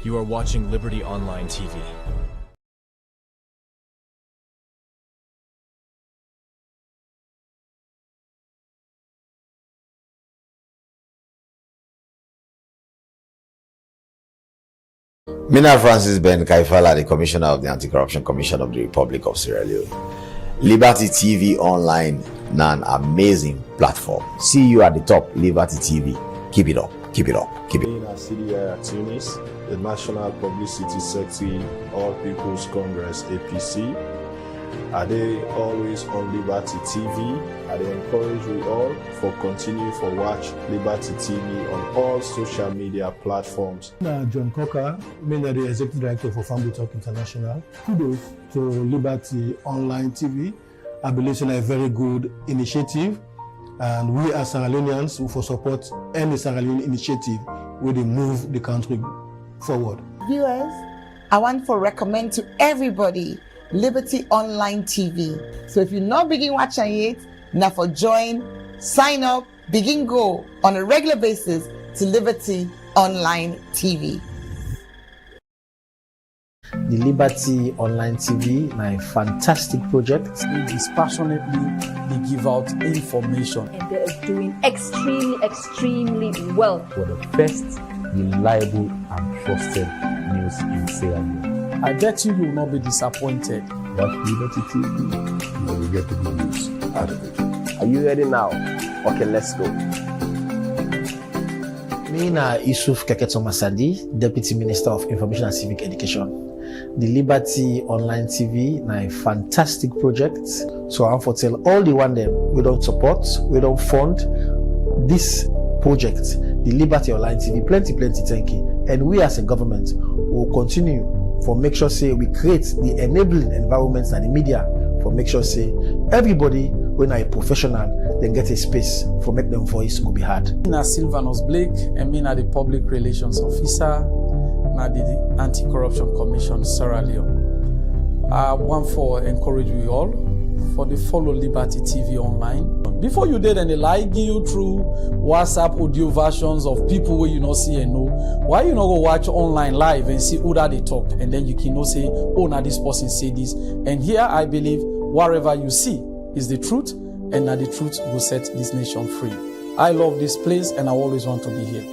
You are watching Liberty Online TV. Mina Francis Ben Kaifala, the Commissioner of the Anti-Corruption Commission of the Republic of Sierra Leone. Liberty TV Online, an amazing platform. See you at the top, Liberty TV. Keep it up, keep it up, keep it up. CDI Tunis, the National Publicity Secretary, All People's Congress, APC. Are they always on Liberty TV? I encourage you all for continue for watch Liberty TV on all social media platforms. John Coker, the Executive Director for Family Talk International. Kudos to Liberty Online TV. I believe it's a very good initiative, and we as Sierra Leoneans will support any Sierra Leone initiative where they move the country forward. Viewers, I want to recommend to everybody Liberty Online TV. So if you're not begin watching it, now for join, sign up, begin go on a regular basis to Liberty Online TV. The Liberty Online TV, my fantastic project. They dispassionately they give out information. And they are doing extremely well. For the first reliable and trusted news in Sierra Leone. I bet you will not be disappointed. Watch Liberty TV, and you will get the good news out of it. Are you ready now? Okay, let's go. Me na Yusuf Keketo Masadi, Deputy Minister of Information and Civic Education. The Liberty Online TV, a fantastic project. So I'm for tell all the one them we don't support, we don't fund this project, the Liberty Online TV, plenty thank you. And we as a government will continue for make sure say we create the enabling environments and the media for make sure say everybody when are a professional then get a space for make them voice will be heard. Na Sylvanus Blake, and me na the Public Relations Officer, na the Anti-Corruption Commission Sierra Leone. I want to encourage you all for the follow Liberty TV Online. Before you did any like you through WhatsApp audio versions of people where you not see and know, why you not go watch online live and see who that they talk, and then you can know say, oh now this person say this. And here I believe whatever you see is the truth, and now the truth will set this nation free. I love this place and I always want to be here.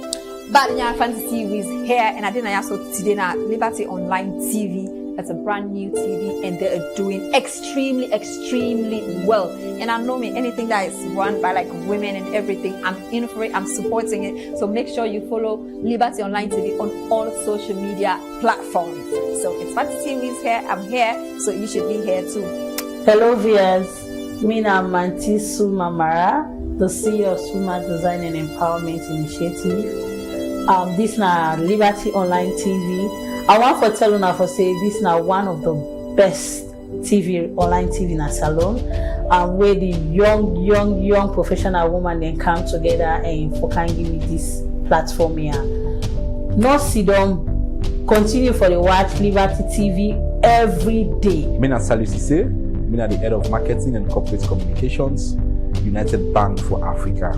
But Fantasy TV is here, and I didn't also today now Liberty Online TV. It's a brand new TV, and they are doing extremely well. And I know me, anything that is run by like women and everything, I'm in for it, I'm supporting it. So make sure you follow Liberty Online TV on all social media platforms. So it's Fantasy TV is here, I'm here, so you should be here too. Hello viewers, me na Manti Sumamara, the CEO of Suma Design and Empowerment Initiative. This na Liberty Online TV. I want to tell you for say this is now one of the best online TV in a salon, where the young professional woman then come together and for can give me this platform here. No sit down, continue for the watch Liberty TV every day. Mina Salusise, Mina the head of marketing and corporate communications, United Bank for Africa.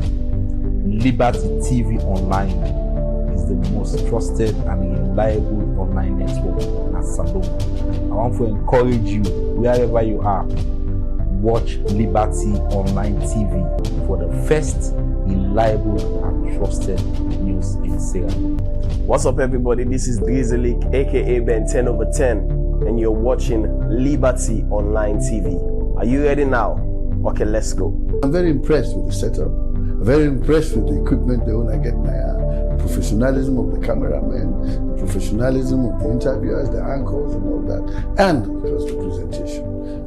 Liberty TV Online is the most trusted and reliable online network in Salon. I want to encourage you, wherever you are, watch Liberty Online TV for the first reliable and trusted news in Sierra Leone. What's up, everybody? This is Drizzly, aka Ben 10/10, and you're watching Liberty Online TV. Are you ready now? Okay, let's go. I'm very impressed with the setup. I'm very impressed with the equipment they want to get now. The professionalism of the cameramen, the professionalism of the interviewers, the anchors and all that, and of course the presentation.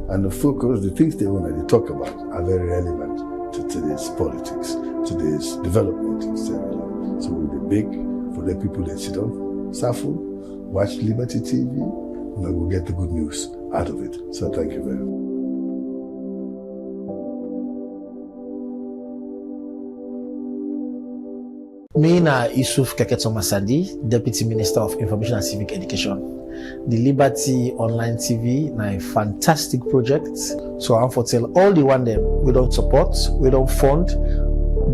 And the focus, the things they want to talk about are very relevant to today's politics, today's development in Sierra Leone. So we'll be big for the people that sit on Safo, watch Liberty TV, and I will get the good news out of it. So thank you very much. Me na Yusuf Keketo Masadi, Deputy Minister of Information and Civic Education. The Liberty Online TV, a fantastic project. So I'm for tell all the one them we don't support, we don't fund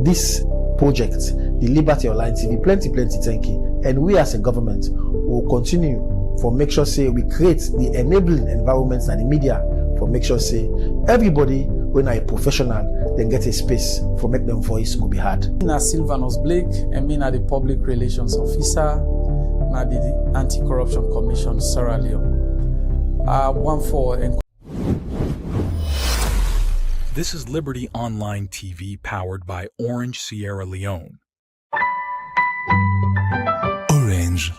this project, the Liberty Online TV, plenty thank you. And we as a government we'll continue for make sure say we create the enabling environments and the media for make sure say everybody when a professional then get a space for make them voice go be heard. Na Sylvanus Blake, and me na the Public Relations Officer na the Anti-Corruption Commission Sierra Leone. This is Liberty Online TV powered by Orange Sierra Leone. Orange.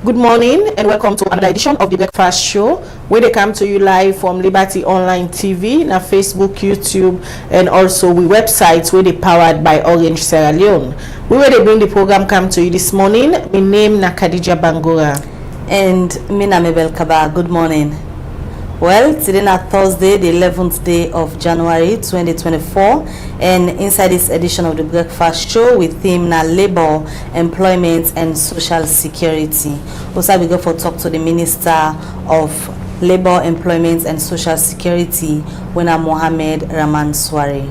Good morning and welcome to another edition of the Breakfast Show, where they come to you live from Liberty Online TV, na Facebook, YouTube, and also we websites where they powered by Orange Sierra Leone. We will bring the program come to you this morning. My name na Khadija Bangura. And me na Mabel Kaba. Good morning. Well, today na Thursday, the 11th day of January 2024, and inside this edition of the Breakfast Show, with theme na labor, employment, and social security. Also, we go for talk to the Minister of Labor, Employment, and Social Security, Wena Mohamed Ramanswari.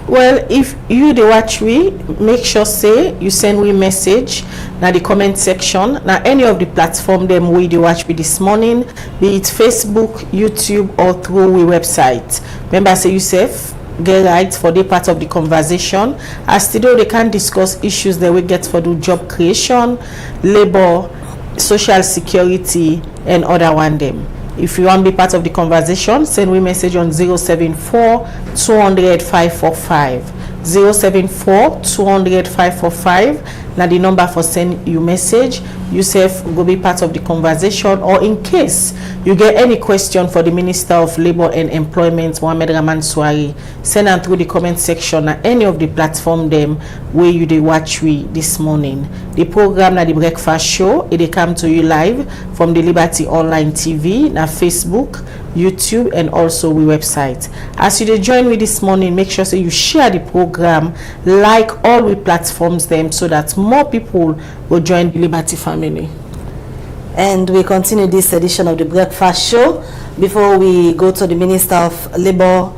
Well, if you the watch we, make sure say you send we message na the comment section na any of the platform them we the watch we this morning, be it Facebook, YouTube, or through we website. Remember say yourself get right for the part of the conversation, as today they can discuss issues that we get for the job creation, labor, social security, and other one them. If you want to be part of the conversation, send me message on 074-200-545. 074-200-545. Now the number for send you message. Yourself go be part of the conversation, or in case you get any question for the Minister of Labor and Employment, Mohamed Ramanswari, send them through the comment section at any of the platform them where you they watch we this morning. The program na the Breakfast Show, it come to you live from the Liberty Online TV, na Facebook, YouTube, and also we website. As you they join me this morning, make sure you share the program, like all we platforms them, so that more people will join the Liberty family. And we continue this edition of the Breakfast Show. Before we go to the Minister of Labor,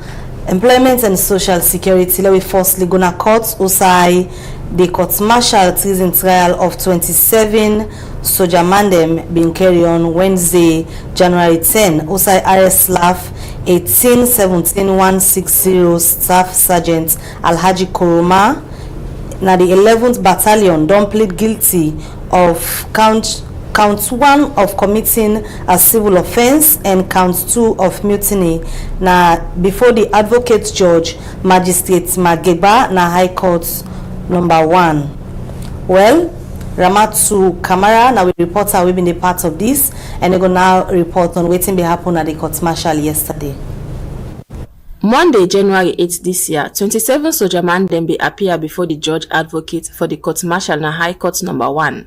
Employment, and Social Security, let me firstly go to court. Usai the court-martial treason trial of 27 Soja Mandem being carried on Wednesday, January 10. Usai arrest Slav 18-17-160 Staff Sergeant Alhaji Koroma. Now the 11th Battalion don't plead guilty of count 1 of committing a civil offense and count 2 of mutiny. Now before the Advocate Judge Magistrate Mageba na High Court number 1. Well, Ramatu Kamara now we reporter we been a part of this, and they go now report on waiting be happen at the court martial yesterday. Monday, January 8 this year, 27 Soja Mandem be appear before the Judge Advocate for the Court Martial na High Court number 1.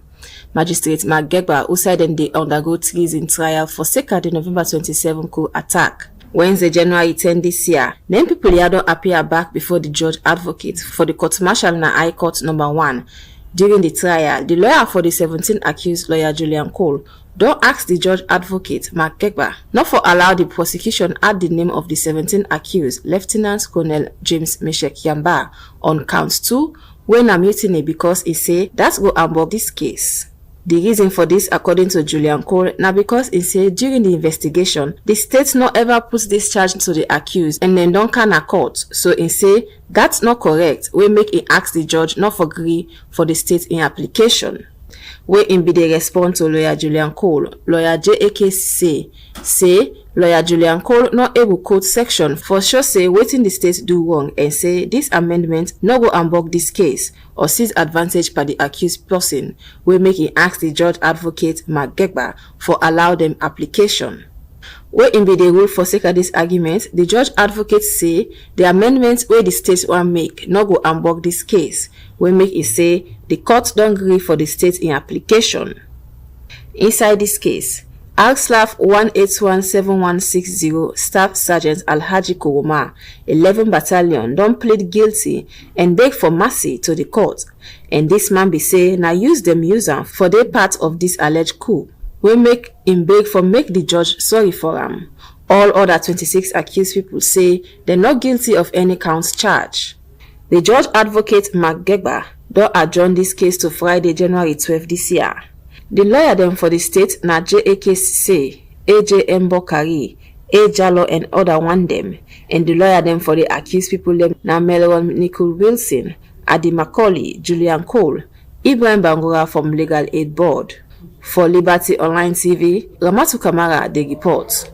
Magistrate Mageba, who said they undergo treason trial for sake of the November 27 coup attack. Wednesday, January 10 this year, then people here don't appear back before the Judge Advocate for the Court Martial na High Court number 1. During the trial, the lawyer for the 17 accused, lawyer Julian Cole, don't ask the judge advocate Mark Gegba not for allow the prosecution add the name of the 17 accused, Lieutenant Colonel James Meshek Yamba, on count 2 when a mutiny because he say that's go above this case. The reason for this, according to Julian Cole, now because he said during the investigation, the state not ever puts this charge to the accused and then don't can a court. So he say that's not correct. We make it ask the judge not for agree for the state in application. Where in be the response to lawyer Julian Cole, lawyer JAK say lawyer Julian Cole not able quote section for sure say waiting the state do wrong and say this amendment no go unblock this case or seize advantage by the accused person. We make it ask the judge advocate Mark Gegba for allow them application. Where in be the rule for sake of this argument, the judge advocate say the amendments where the state want make no go unblock this case. We make it say the court don't agree for the state in application. Inside this case, ALSLAF 1817160 Staff Sergeant Alhaji Koroma, 11 Battalion, don't plead guilty and beg for mercy to the court. And this man be say now use them user for their part of this alleged coup. We make him beg for make the judge sorry for him. All other 26 accused people say they're not guilty of any counts charge. The judge advocate Mark Gegba don't adjourn this case to Friday, January 12 this year. The lawyer them for the state na JAK say, AJ Mbokari, A Jallo and other one them, and the lawyer them for the accused people them na Melron Nicole Wilson, Adi Macaulay, Julian Cole, Ibrahim Bangura from Legal Aid Board. For Liberty Online TV, Ramatu Kamara, the report.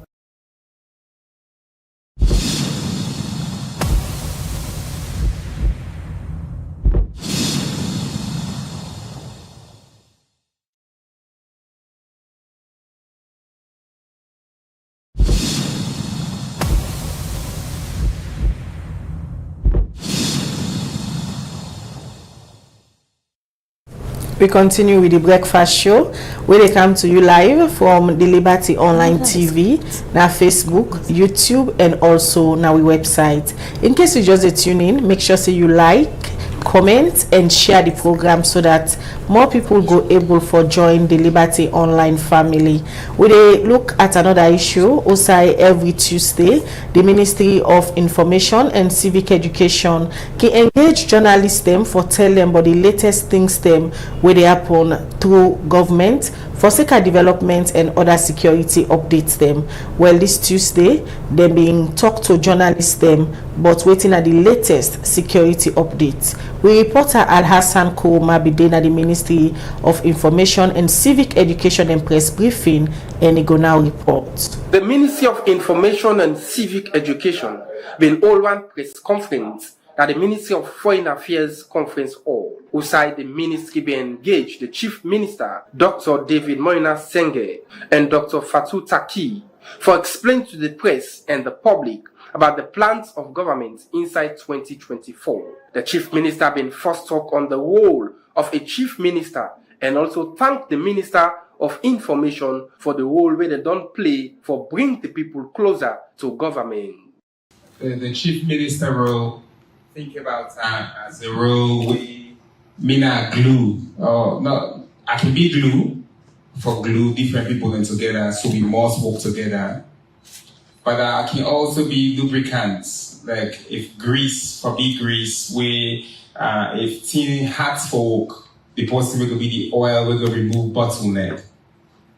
We continue with the breakfast show where they come to you live from the Liberty Online TV, now Facebook, YouTube, and also now we website. In case you just tune in, make sure you like, comment, and share the program so that more people go able for join the Liberty Online family. We look at another issue also every Tuesday. The Ministry of Information and Civic Education can engage journalists them for tell them about the latest things them where they happen through government for sector development and other security updates them. Well, this Tuesday they being talked to journalists them but waiting at the latest security updates. We reporter Al Hassan Kouma Bidena, the Ministry of Information and Civic Education and Press Briefing, and he go now report. The Ministry of Information and Civic Education will hold one press conference at the Ministry of Foreign Affairs Conference Hall. Outside the ministry be engaged the Chief Minister, Dr. David Moina Senge, and Dr. Fatou Taki for explaining to the press and the public about the plans of government inside 2024. The Chief Minister been first talk on the role of a Chief Minister and also thank the Minister of Information for the role where they don't play for bring the people closer to government. The Chief Minister role, think about that as a role we mean a glue. Or not, I can be glue for glue different people in together so we must work together. But I can also be lubricants, like if grease, for big grease, where if tin hats for work, the person will be the oil, will go remove bottleneck.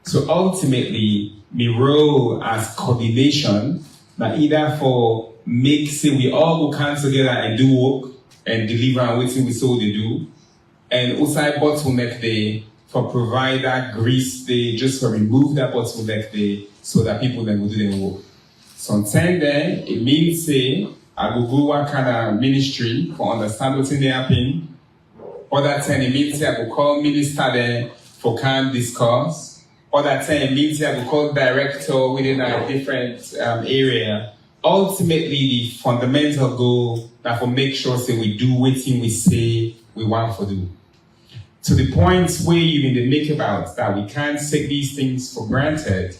So ultimately, my role as coordination, now either for make say we all go come together and do work and deliver and waiting we saw they do, and also bottleneck day for provide that grease day just for remove that bottleneck day so that people then will do their work. Sometimes then it means say I will go one kind of ministry for understand what's in the happen. Other time it means say I will call minister there for can discuss. Other time it means say I will call director within a different area. Ultimately the fundamental goal that for make sure say we do what we say we want to do. To the point where you in the make about that we can't take these things for granted.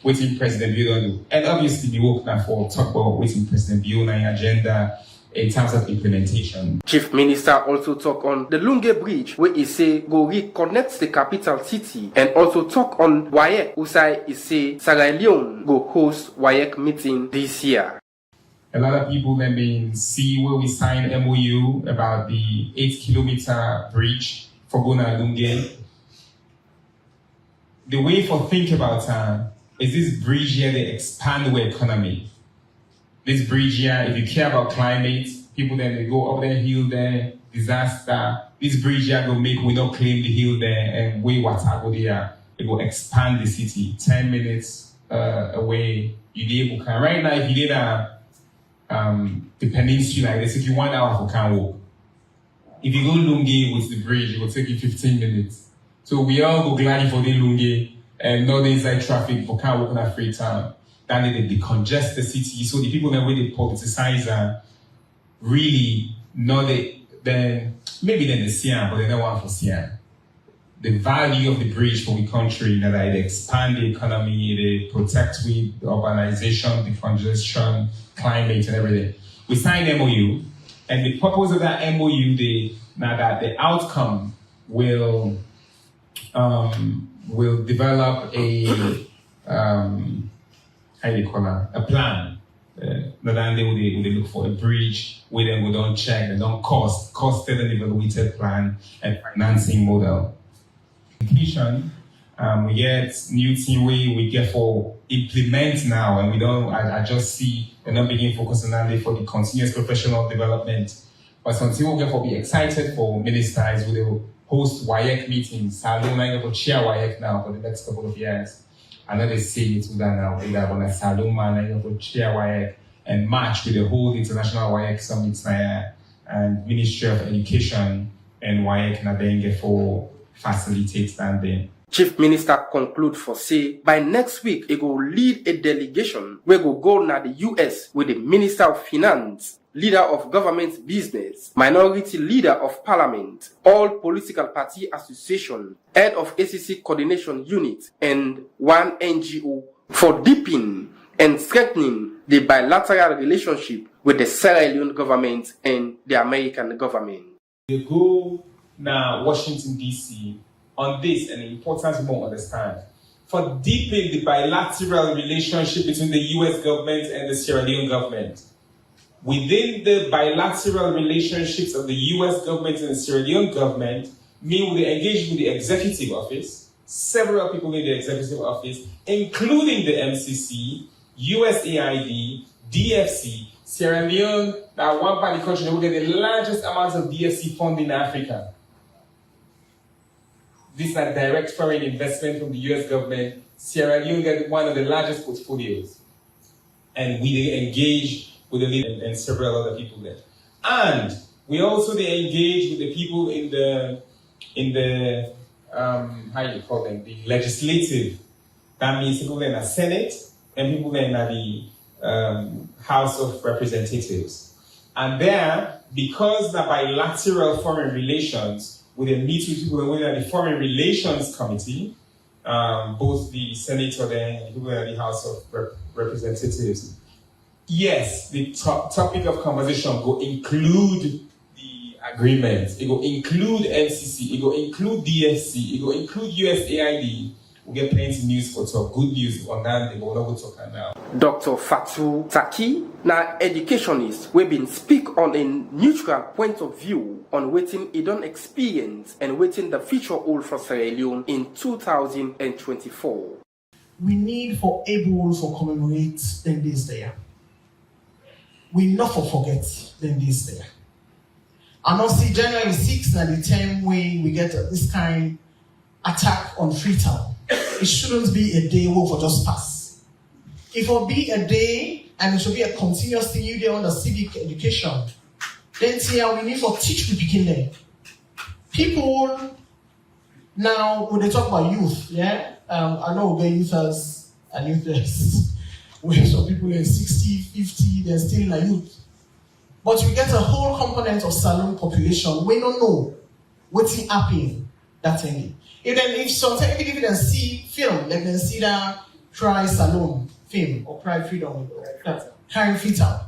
Waiting President Bill do. And obviously we work now for talk about waiting President Bill agenda in terms of implementation. Chief Minister also talk on the Lunge Bridge, where he say go reconnect the capital city, and also talk on WAEC, Usai he say Sierra Leone go host WAEC meeting this year. A lot of people then been see where we signed MOU about the 8-kilometer bridge for Gona Lunge. The way for think about is this bridge here they expand the economy. This bridge here, if you care about climate, people then they go up the hill there, disaster. This bridge here go make we not claim the hill there and way water go there. It will expand the city 10 minutes away. You able can right now if you did the peninsula like this, if you 1 hour for can walk. If you go Lunge with the bridge, it will take you 15 minutes. So we all go glad for the Lunge and not the inside traffic for can walk in a free time. Then they decongest the city. So the people that way they politicize really not then maybe then they see but they don't want to see the value of the bridge for the country that they expand the economy, they protect with the urbanization, the congestion, climate and everything. We signed MOU, and the purpose of that MOU, that the outcome will develop a a plan. Then they look for a bridge, we then go down check, they don't costed and evaluated plan and financing model. Completion, we get new team we get for implement now, and we don't. I just see we're not beginning focusing on it for the continuous professional development. But something we get for be excited for ministers, we will host WAEC meetings. Salon I go chair WAEC now for the next couple of years. I know they say it to that now. We have on a Salon man I go chair WAEC and match with the whole international WAEC summit and Ministry of Education and WAEC na then for facilitate standing. Chief Minister conclude for say by next week he go lead a delegation where go na the US with the Minister of Finance, leader of government business, minority leader of parliament, all political party association, head of ACC coordination unit, and one NGO for deepening and strengthening the bilateral relationship with the Sierra Leone government and the American government. They go now Washington DC on this, and the importance we won't understand, for deepening the bilateral relationship between the US government and the Sierra Leone government. Within the bilateral relationships of the US government and the Sierra Leone government, mean we engage with the executive office, several people in the executive office, including the MCC, USAID, DFC, Sierra Leone, that one part of the country that will get the largest amounts of DFC funding in Africa. This is a direct foreign investment from the US government. Sierra Leone get one of the largest portfolios. And we engage with the leader and several other people there. And we also engage with the people in the how you call them, the legislative. That means people in the Senate and people in the House of Representatives. And there, because the bilateral foreign relations, with a meet with people in the Foreign Relations Committee, both the senator there and people in the House of Representatives. Yes, the topic of conversation will include the agreement. It will include MCC. It will include DFC. It will include USAID. We get plenty of news for talk. Good news on that. They will not go talk now. Dr. Fatou Taki, now educationist, we been speak on a neutral point of view on waiting he don't experience and waiting the future hold for Sierra Leone in 2024. We need for able for commemorate them this day. We not for forget them this day. And also January 6th at the time when we get this kind attack on Freetown. It shouldn't be a day where for just pass. It will be a day and it should be a continuous thing you do on the civic education. Then here we need for teach the beginning. People now when they talk about youth, I know the youth as and youth where some people are 60, 50, they're still in a youth. But we get a whole component of Salon population. We don't know what's happening that thing. If sometimes if they see film, they can see that Cry Salon film or Cry Freedom or Cry Freetown.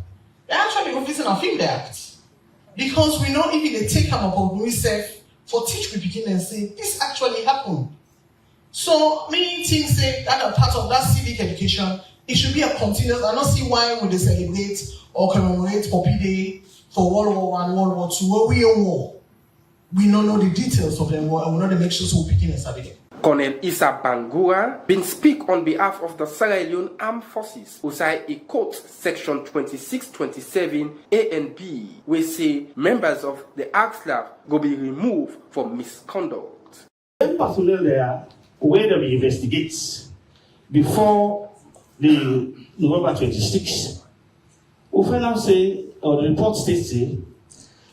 They actually go visit a film they act. because we know even they take them about myself for teach we begin and say this actually happened. So many things say that are part of that civic education. It should be a continuous. I don't see why would they celebrate or commemorate Poppy Day for World War I, World War II, where we are war. We don't know the details of them war, and we know the make sure so we begin and start again. Colonel Issa Bangura been speak on behalf of the Sierra Leone Armed Forces, who say a quote section 2627 A and B, where say members of the AXLAF go be removed for misconduct. The personnel there, where they investigate before the November 26, we find out say, or the report states say,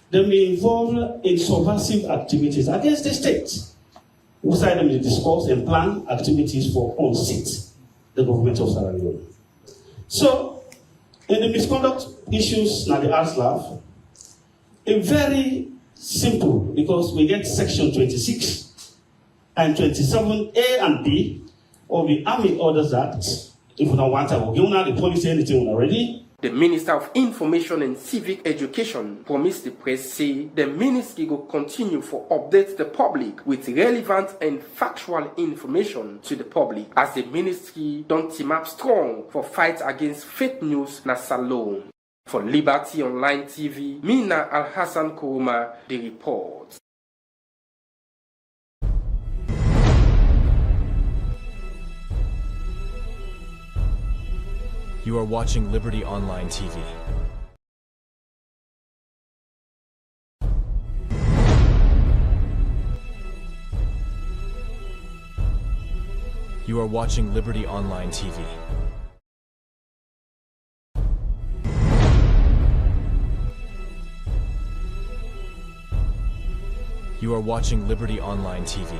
they may involve in subversive activities against the state. We say them to discuss and plan activities for unseat the government of Sierra Leone. So, in the misconduct issues now the ASLAF, it's very simple because we get section 26 and 27A and B of the Army Orders Act. If we don't want to, we'll give the police anything already. The Minister of Information and Civic Education promised the press say the ministry will continue for updates the public with relevant and factual information to the public as the ministry don't team up strong for fight against fake news na Salome. For Liberty Online TV, Mina Al-Hassan Kuruma, the report. You are watching Liberty Online TV. You are watching Liberty Online TV. You are watching Liberty Online TV.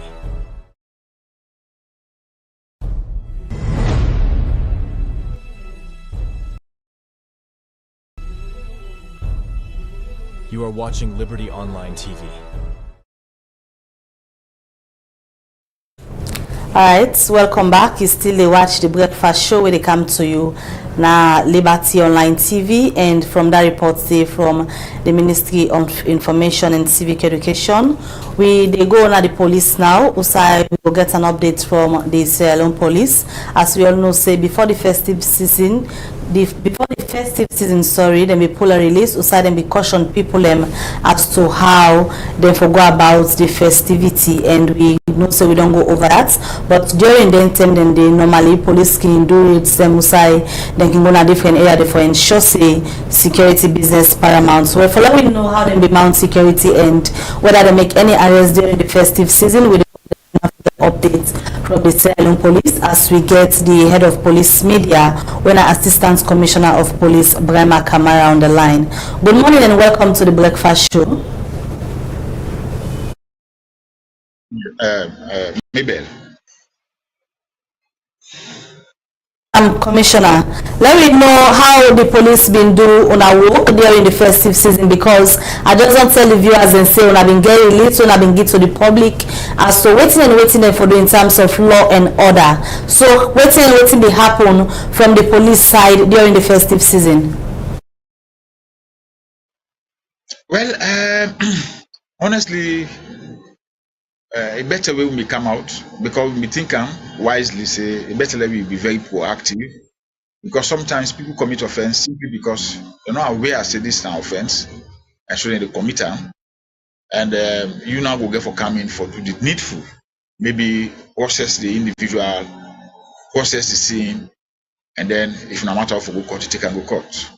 You are watching Liberty Online TV. Alright, welcome back. You still they watch the breakfast show where they come to you now Liberty Online TV, and from that report say from the Ministry of Information and Civic Education. They go on the police now. Usai we will get an update from the Sierra Leone police. As we all know, say before the festive season, then we pull a release. Usai then we caution people as to how they forgo about the festivity, and we know so we don't go over that. But during the time then they normally police can do it. Them usai then can go in a different area for ensure say security business paramount. So if we know how they be mount security and whether they make any arrests during the festive season, we have the updates from the Sierra Leone police as we get the head of police media when our assistant commissioner of police Brema Kamara on the line. Good morning and welcome to the breakfast show. Mabel. Commissioner, let me know how the police been do on our work during the festive season, because I just want to tell the viewers and say when I've been getting little and I've been get to the public as so waiting for do in terms of law and order. So waiting be happen from the police side during the festive season. Well, honestly, a better way we come out, because we think wisely say a better way we be very proactive, because sometimes people commit offense simply because they're not aware say this is an offense and so they commit them, and you now go get for coming for do the needful, maybe process the individual, process the scene, and then if no matter of go court, you take and go court.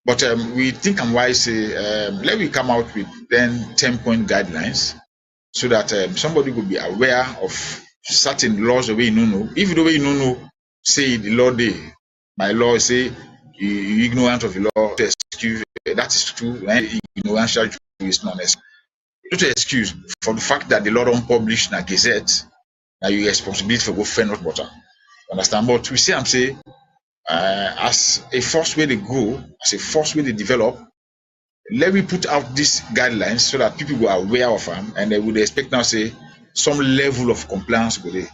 But we think I'm wise say let me come out with then 10-point guidelines, so that somebody will be aware of certain laws the way you know. If the way you know, say the law day, my law say you ignorant of the law, to excuse that is true. Ignorance is not necessary. Not to excuse for the fact that the law don't publish in a gazette, now your responsibility for go fend not water. Understand? But we say I'm say as a first way they go, as a first way they develop. Let me put out these guidelines so that people are aware of them, and they would expect now say some level of compliance with it.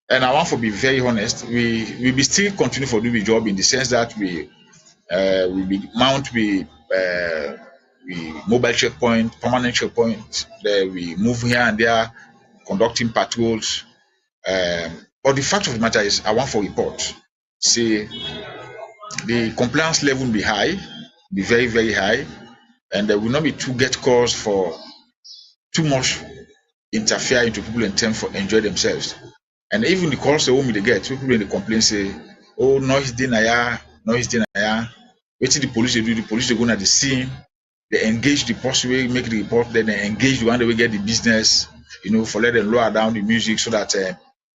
And I want to be very honest, we be still continue for doing the job in the sense that we be mount we we mobile checkpoint, permanent checkpoint. We move here and there, conducting patrols. But the fact of the matter is, I want for report. Say the compliance level will be high, be very, very high, and there will not be to get calls for too much interfere into people in terms for enjoy themselves. And even the calls they get, people in the complaint say, oh, noise dinaya. Wait till the police do, the police they go at the scene, they engage the possible, make the report, then they engage the one that will get the business, for let them lower down the music so that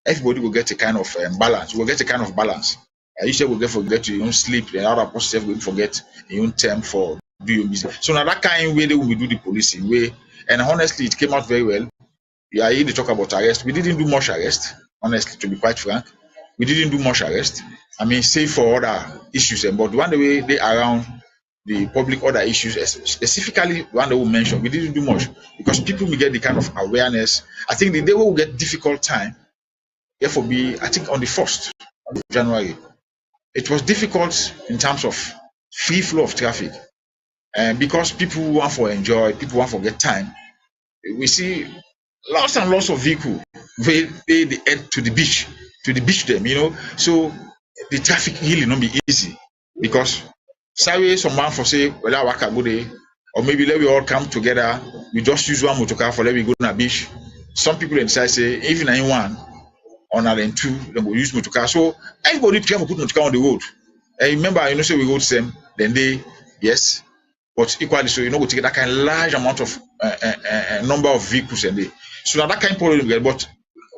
everybody will get a kind of balance. We'll get a kind of balance. You say we'll forget your own sleep, and other person will forget your own time for do your business. So now that kind of way they will do the policing way, and honestly, it came out very well. Yeah, here they talk about arrest. We didn't do much arrest, honestly, to be quite frank. We didn't do much arrest. I mean, save for other issues, but one way they around the public other issues, specifically one that we mentioned, we didn't do much because people will get the kind of awareness. I think the day we will get difficult time, therefore be, I think on the 1st of January, it was difficult in terms of free flow of traffic. And because people want to enjoy, people want to get time, we see lots and lots of vehicles, they head to the beach them, so the traffic really not be easy because sorry, someone for say, well, I work a good day, or maybe let we all come together, we just use one motor car for let we go to the beach. Some people inside say, even anyone on and two, they will use motor car. So everybody try to put motor car on the road. And remember, say we go to them, then they, yes, but equally so, we take that kind of large amount of number of vehicles and they. So now that kind of problem we get, but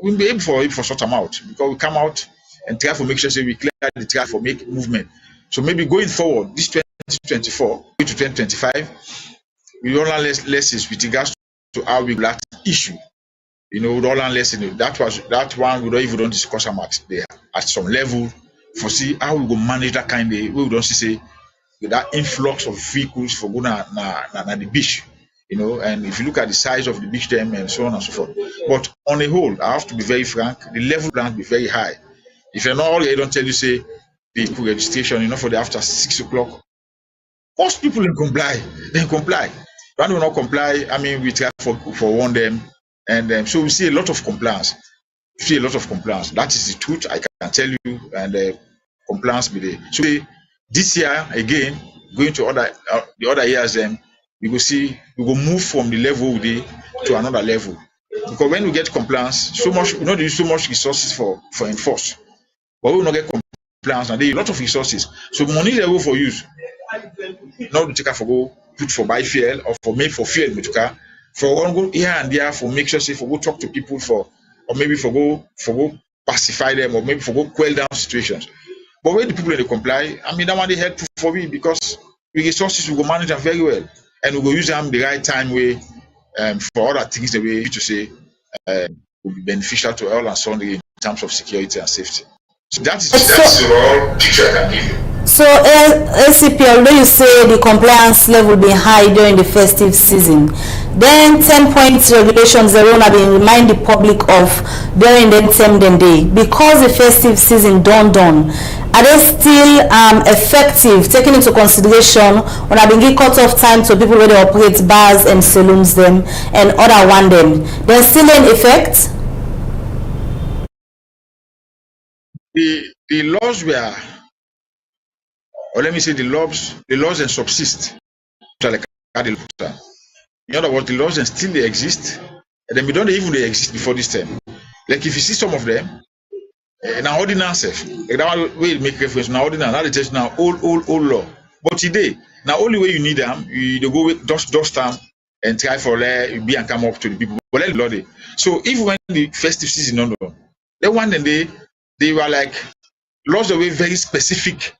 we'll be able for sort them out because we come out and try to make sure we clear the track for make movement. So maybe going forward, this 2024 to 2025, we don't learn lessons with regards to how we that issue. We don't learn lessons. That one we don't even discuss about there at some level for see how we go manage that kind of we don't see with that influx of vehicles for going na the beach. And if you look at the size of the beach dam and so on and so forth. But on the whole, I have to be very frank, the level will be very high. If you're not all here, don't tell you say the registration, for the after 6 o'clock. Most people can comply, they comply. When we not comply, I mean we try for warn them, and so we see a lot of compliance. That is the truth, I can tell you, and compliance be there. So this year again, going to the other years, we will move from the level we to another level. Because when we get compliance, we not use so much resources for enforce. But we will not get compliance, and there are a lot of resources. So money level for use. Not to take for go put for buy fuel or for make for fuel for one go here and there for make sure say for go talk to people or maybe for go pacify them or maybe for go quell down situations. But when the people they comply, I mean that one they help for me because the resources will go manage them very well. And we will use them the right time way for other things that we to say will be beneficial to all and sundry in terms of security and safety. So that's the overall picture I can give you. So SCP, although you say the compliance level will be high during the festive season, then 10 points regulations they want to remind the public of during the term day because the festive season done. Are they still effective, taking into consideration when I been cut off time to people where they operate bars and saloons them and other one them? They're still in effect? The laws were, or let me say the laws and subsist. In other words, the laws and still they exist, and then we don't even they exist before this time. Like if you see some of them, now ordinance, like that way make reference now ordinance, now they just now old law. But today, now only way you need them, you go with dust them and try for be and come up to the people. But let law they. So even when the festive season no, then one day they were like laws that were very specific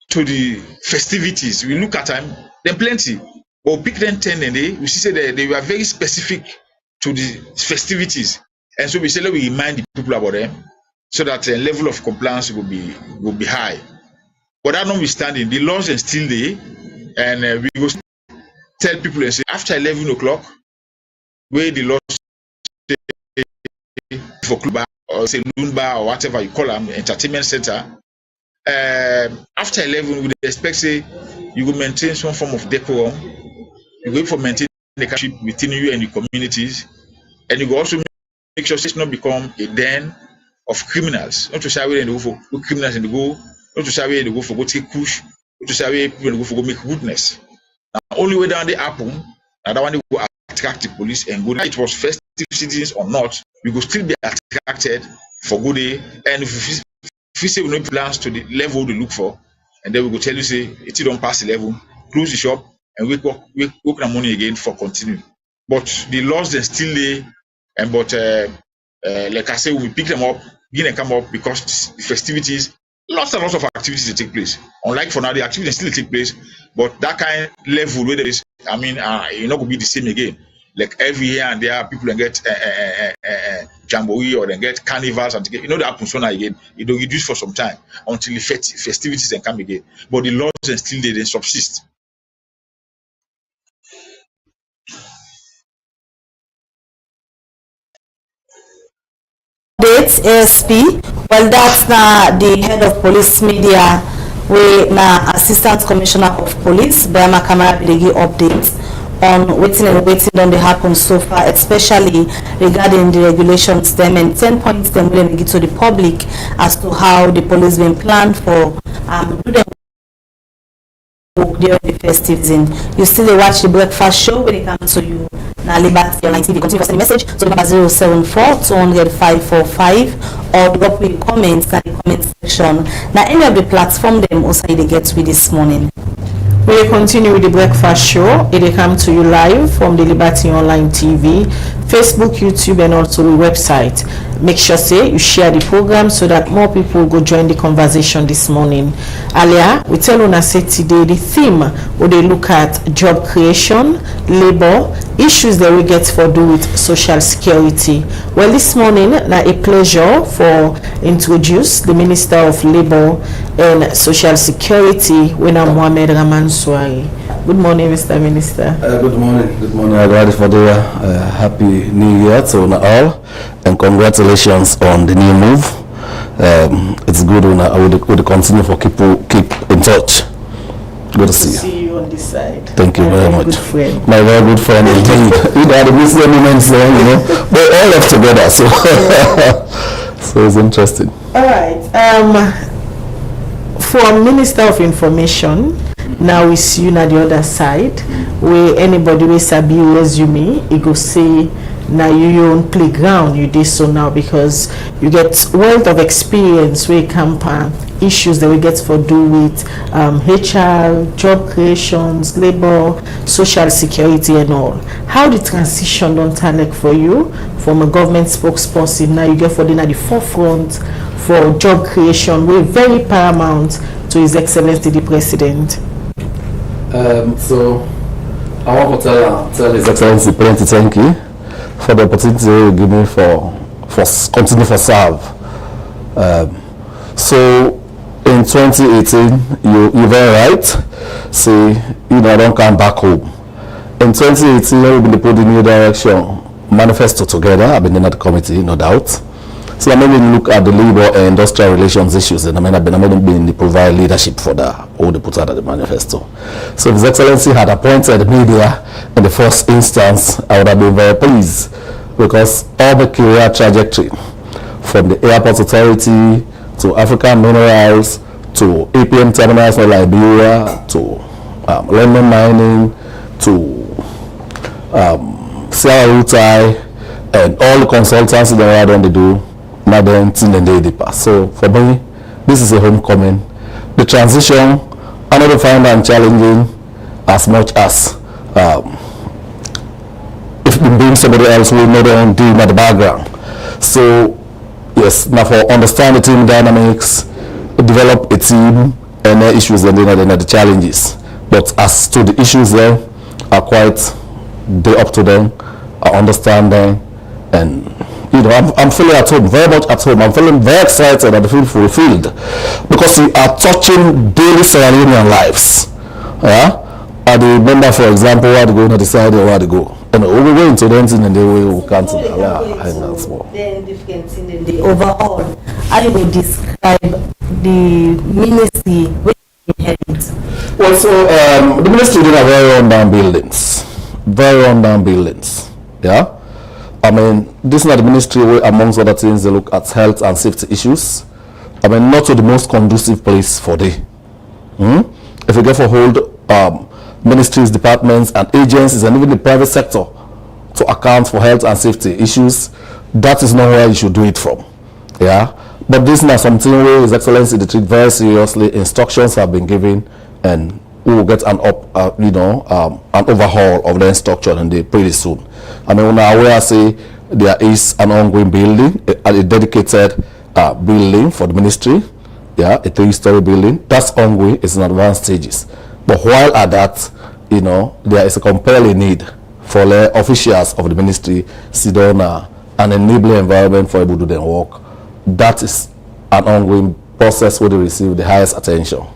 to the festivities. We look at them, then plenty. But pick them 10 and we see that they were very specific to the festivities. And so we say let we remind the people about them so that the level of compliance will be high. But that notwithstanding, the laws are still there, and we go tell people and say after 11 o'clock, where the laws say for club bar or saloon bar or whatever you call them, entertainment center. After 11, we expect say you will maintain some form of decorum. You go for maintain the relationship within you and the communities, and you go also make sure it's not become a den of criminals. Not to say where they go for criminals and they go, not to say where they go for go take push, not to say where people go for go make goodness. Now, only way down they happen, and that one they go attract the police and go. It was festive citizens or not, we go still be attracted for good day. And if we say we no plans to the level they look for, and then we go tell you say it don't pass the level, close the shop, and we work the money again for continue. But the laws they still there, and but like I say, we pick them up, begin and come up because the festivities, lots and lots of activities that take place. Unlike for now, the activities still take place, but that kind of level where there is, I mean, you're not gonna be the same again. Like every year and there, people can get jamboree or then get carnivals and you know that happens so now again. It will reduce for some time until the festivities can come again. But the laws are still there, they subsist. ASP, well, that's the head of police media, we now Assistant Commissioner of Police, Brahma Kamara Bidegi updates on waiting on the happen so far, especially regarding the regulations them and 10 points them will give to the public as to how the police been planned for during the festive season. You still watch the breakfast show when it comes to you. Now Liberty Online TV, continue to send the message to number 074-200-545 or drop your comments in the comment section. Now any of the platform them also they get with this morning. We will continue with the breakfast show. It will come to you live from the Liberty Online TV, Facebook, YouTube, and also the website. Make sure say you share the program so that more people go join the conversation this morning. Earlier, we tell Una say today the theme where they look at job creation, labor, issues that we get for do with social security. Well, this morning, now a pleasure for introduce the Minister of Labor and Social Security, Wena Mohamed Raman Swari. Good morning, Mr. Minister. Good morning. Good morning. I'm ready for the Happy New Year to all, and congratulations on the new move. It's good when I would continue for keep in touch. Good to see you. See you on this side. Thank you very much. Good friend. My very good friend indeed. We had a Muslim moments there, you know, but all left together, so so it's interesting. All right. For Minister of Information, now we see you on the other side, where anybody will sabi resume, it go say now you own playground you did so now because you get wealth of experience where campaign issues that we get for do with HR, job creations, labor, social security and all. How the transition don't take for you from a government spokesperson now you get for the forefront for job creation, we're very paramount to His Excellency the President. So I want to tell His Excellency plenty thank you for the opportunity you give me for continue for serve. So in 2018, you're very right. Say I don't come back home. In 2018, we will put the new direction manifesto together. I've been in that committee, no doubt. So I mean, look at the labor and industrial relations issues, and I've been the provide leadership for all the put out of the manifesto. So His Excellency had appointed media in the first instance. I would have been very pleased because all the career trajectory from the Airport Authority to African Minerals to APM Terminals in Liberia to London Mining to Sierra Rutai and all the consultants that I don't do. So for me, this is a homecoming. The transition, I never find it challenging as much as if we bring somebody else who know their own team at the background. So yes, now for understand the team dynamics, develop a team and their issues and then the challenges. But as to the issues there are quite up to them. I understand them and I'm feeling at home, very much at home. I'm feeling very excited and I feel fulfilled because we are touching daily Sierra Leonean lives. Yeah? I remember, for example, where to go, not decide where to go. And we go into them and they will cancel. Overall, how you will describe the ministry? Well, so the ministry did have very rundown buildings. very rundown buildings. Yeah, I mean, this is not the ministry where, amongst other things, they look at health and safety issues. I mean, not to the most conducive place for the. If you get for hold ministries, departments, and agencies, and even the private sector to account for health and safety issues, that is not where you should do it from. Yeah, but this is not something where His Excellency they treat very seriously. Instructions have been given, and we will get an an overhaul of the instruction and pretty soon. I mean, when I say there is an ongoing building, a dedicated building for the ministry, yeah, a 3-story building. That's ongoing. It's in advanced stages. But while at that, there is a compelling need for the officials of the ministry sit down an enabling environment for able to do their work. That is an ongoing process where they receive the highest attention.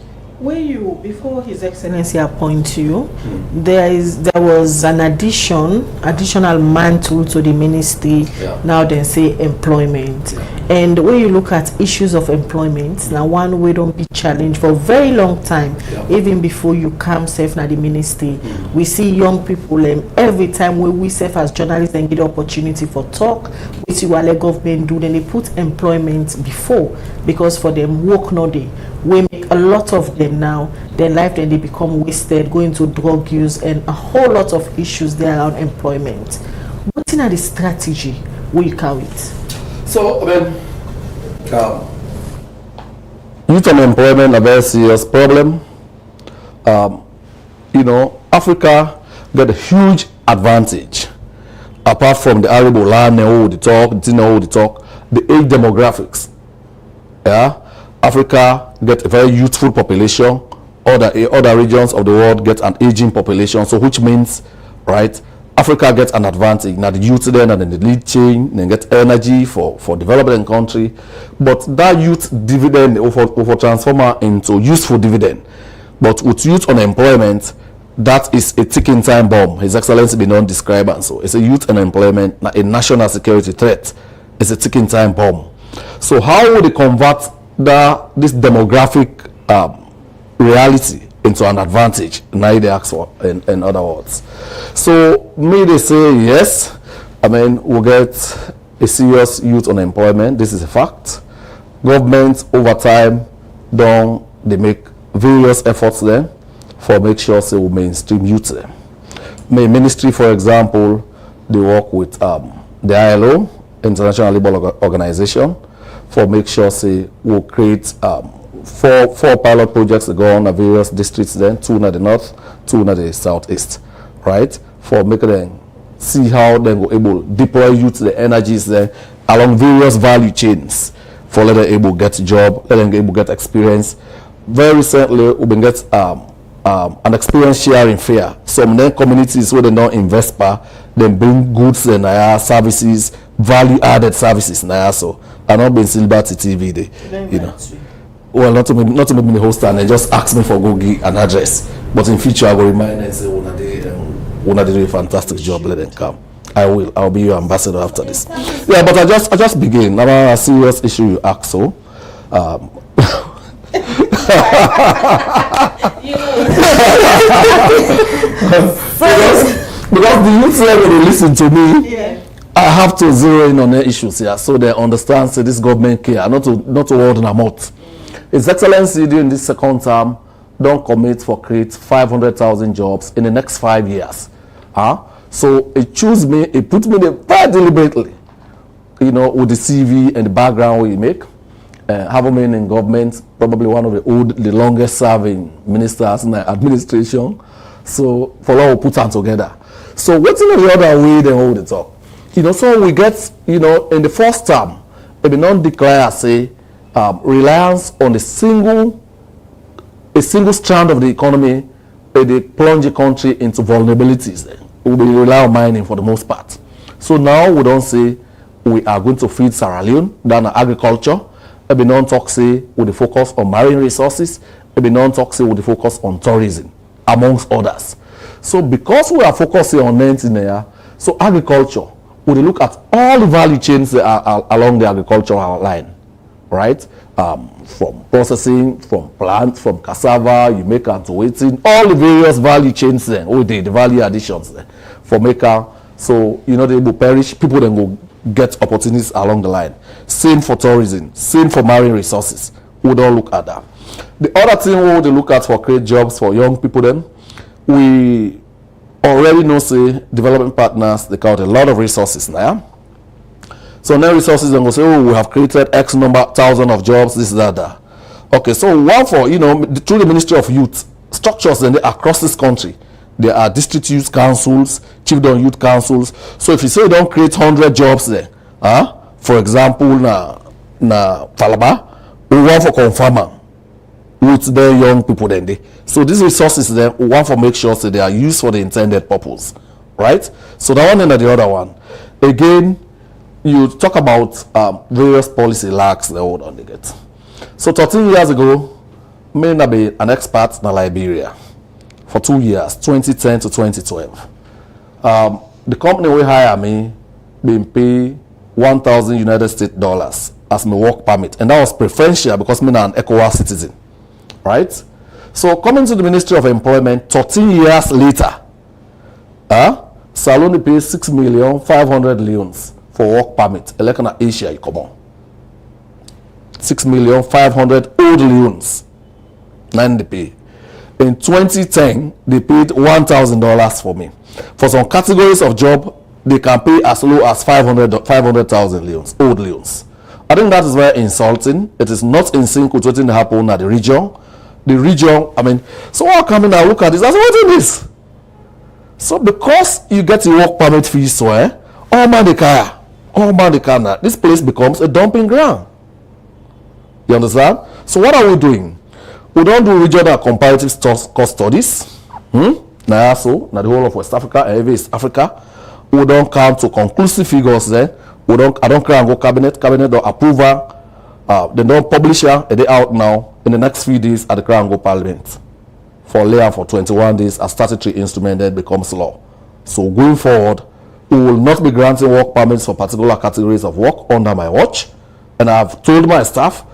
Before His Excellency appoint you, there was an additional mantle to the ministry. Yeah. Now they say employment. Yeah. And when you look at issues of employment, now one way don't be challenged for a very long time. Yeah. Even before you come safe now the ministry, we see young people every time we serve as journalists and get the opportunity for talk, we see what the government do, then they put employment before, because for them work no day. We make a lot of them now, their life then they become wasted, going to drug use and a whole lot of issues there around employment. What's in the strategy will you carry it? So, youth unemployment a very serious problem. Africa got a huge advantage. Apart from the arable land, the age demographics. Yeah. Africa get a very youthful population. Other regions of the world get an aging population. So which means, right, Africa gets an advantage. Now the youth then and then the lead chain, then get energy for developing country. But that youth dividend over transformer into useful dividend. But with youth unemployment, that is a ticking time bomb. His Excellency been on describe and so it's a youth unemployment, a national security threat. It's a ticking time bomb. So how would they convert this demographic reality into an advantage? Now they ask for, in other words. So me they say yes. I mean we'll get a serious youth unemployment. This is a fact. Government over time they make various efforts there for make sure they will mainstream youth there. My ministry, for example, they work with the ILO, International Labour Organization, for make sure say we'll create four pilot projects that go on at various districts then, 2 in the north, 2 in the southeast, right? For making them see how they go able deploy youth the energies there along various value chains for let them able get job, let them able get experience. Very recently we been get an experience sharing fair. Some then communities where they don't invest then bring goods and services, value added services now. So I not been Liberty TV day, Well, not to make me the host and they just ask me for go give an address. But in future I will remind them and say una they do a fantastic job, let them come. I'll be your ambassador after this. Yeah, but I just begin. Now a serious issue you ask so. Because the youth when they listen to me, yeah. I have to zero in on their issues here so they understand say this government care, not to hold them out. His Excellency during this second term don't commit for create 500,000 jobs in the next 5 years. So it put me there very deliberately, with the CV and the background we make. Having been in government, probably one of the longest serving ministers in the administration. So for all we put them together. So what's in the other way they hold it up? So we get, in the first term, they don't declare say reliance on a single strand of the economy, they plunge the country into vulnerabilities. We will rely on mining for the most part. So now we don't say we are going to feed Sierra Leone down agriculture. We don't talk say with the focus on marine resources. We don't talk say with the focus on tourism, amongst others. So because we are focusing on anything there, so agriculture, we look at all the value chains that are along the agricultural line, right? From processing, from plants, from cassava, you make to waiting, all the various value chains then, the value additions then. for maker. So, they will perish. People then go get opportunities along the line. Same for tourism. Same for marine resources. We don't look at that. The other thing we would look at for create jobs for young people then, we already know, say, development partners, they count a lot of resources now. So now resources then go say, we have created X number, thousand of jobs, this, that. Okay, so one for, through the Ministry of Youth, structures then across this country, there are district youth councils, chiefdom youth councils. So if you say you don't create 100 jobs there, for example, na Falaba, we want for confirmer with the young people then they. So these resources then we want to make sure that they are used for the intended purpose, right? So that one and the other one. Again, you talk about various policy lacks the hold on the get. So 13 years ago, me na be an expert in Liberia for 2 years, 2010 to 2012. The company we hire me been pay $1,000 United States dollars as my work permit, and that was preferential because me na an ECOWAS citizen, right? So coming to the Ministry of Employment 13 years later, Saloni pays 6,500,000 leones for work permit. Elekana Asia, you come on. 6,500,000 old leones. 9 they pay. In 2010, they paid $1,000 for me. For some categories of job, they can pay as low as 500,000 leones, old leones. I think that is very insulting. It is not in sync with what happened at the region. The region, so what come in and look at this? I said, what is this? So because you get the work permit fees, so all man the car now, this place becomes a dumping ground. You understand? So what are we doing? We don't do regional comparative cost studies. Now the whole of West Africa and East Africa. We don't come to conclusive figures there. I don't care and go cabinet don't approve. They don't publish her. They out now in the next few days at the Crown Go Parliament for layer for 21 days as statutory instrument that becomes law. So going forward, we will not be granting work permits for particular categories of work under my watch. And I've told my staff,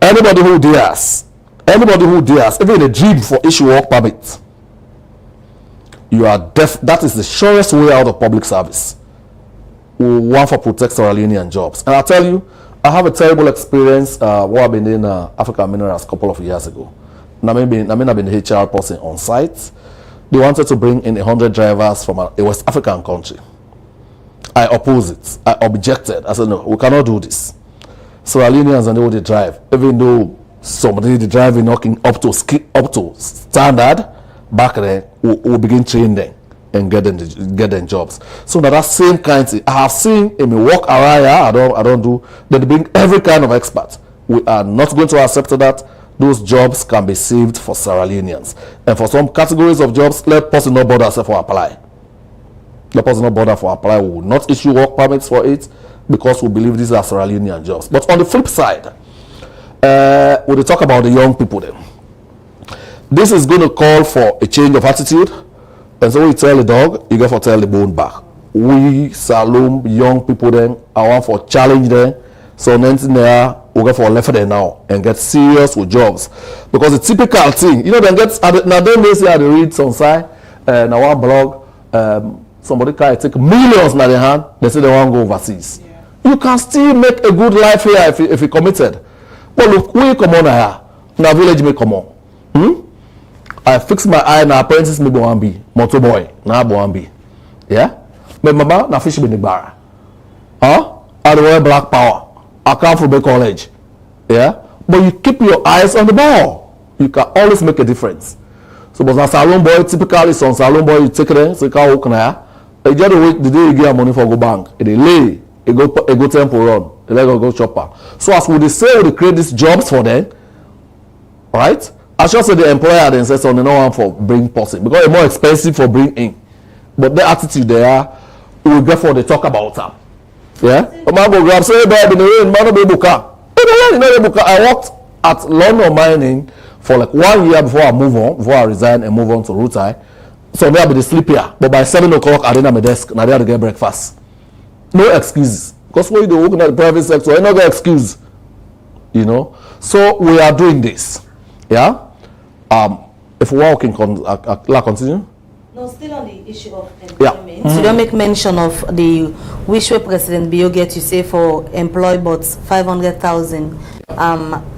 anybody who dares, even a dream for issue work permit, you are deaf. That is the surest way out of public service. We want for protect Sierra Leonean jobs. And I'll tell you, I have a terrible experience what I've been in African Minerals a couple of years ago. I've been the HR person on site. They wanted to bring in 100 drivers from a West African country. I opposed it. I objected. I said, no, we cannot do this. Sierra Leoneans and they drive. Even though somebody the driving knocking up to standard, back then we'll begin training them and get them jobs. So that same kind of thing. I have seen in my work area, I don't do, they bring every kind of expert. We are not going to accept that. Those jobs can be saved for Sierra Leoneans. And for some categories of jobs, let person not bother for apply. Let person not bother for apply. We will not issue work permits for it because we believe these are Sierra Leonean jobs. But on the flip side, when they talk about the young people then, this is going to call for a change of attitude. And so we tell the dog, you got to tell the bone back. We Salome young people then, I want for challenge them. So nothing there, we go for left there now and get serious with jobs. Because the typical thing, then get now then they say I read some side now one blog, somebody can take millions in their hand, they say they want to go overseas. Yeah. You can still make a good life here if you committed. But look, we come on here, now village me come on. I fix my eye na apprentice me go be motor boy na bo be. Yeah? My mama na fish be the bar. I wear black power. I come from a college. Yeah? But you keep your eyes on the ball. You can always make a difference. So but as salon boy, typically some salon boy you take it, so you can walk now. The other week the day you get money for go bank, they lay, it go tempo run, they let go chopper. So as we say we create these jobs for them, right? I should say the employer then says on the no one for bring person because it's more expensive for bring in. But the attitude there, we will get for they talk about them. Yeah? Man go grab say bad in the rain, man no be buka. I worked at London Mining for like 1 year before I resign and move on to Rutai. So there I'll be the sleep here. But by 7 o'clock I didn't have my desk and I had to get breakfast. No excuses. Because when you're working at the private sector, you don't get excuse. So we are doing this. Yeah? If we can continue. No, still on the issue of employment. So you don't make mention of the wish where President Bioge to say for employ but 500,000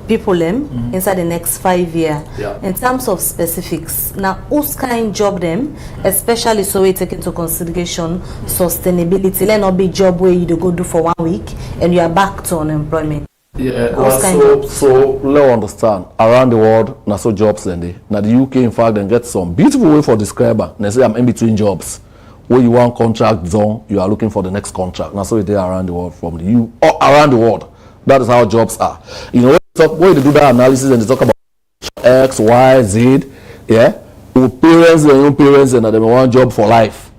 people inside the next 5 years. Yeah. In terms of specifics, now whose kind job them, especially so we take into consideration sustainability. Let not be job where you go do for 1 week and you are back to unemployment. Yeah, so let's understand, around the world, na so jobs then they. Now the UK, in fact, then get some beautiful way for describer. They say I'm in between jobs. Where you want contract zone, you are looking for the next contract. Now so it is around the world from the U or around the world. That is how jobs are. You know, when they do that analysis and they talk about X, Y, Z, yeah, with parents and young parents and they want job for life.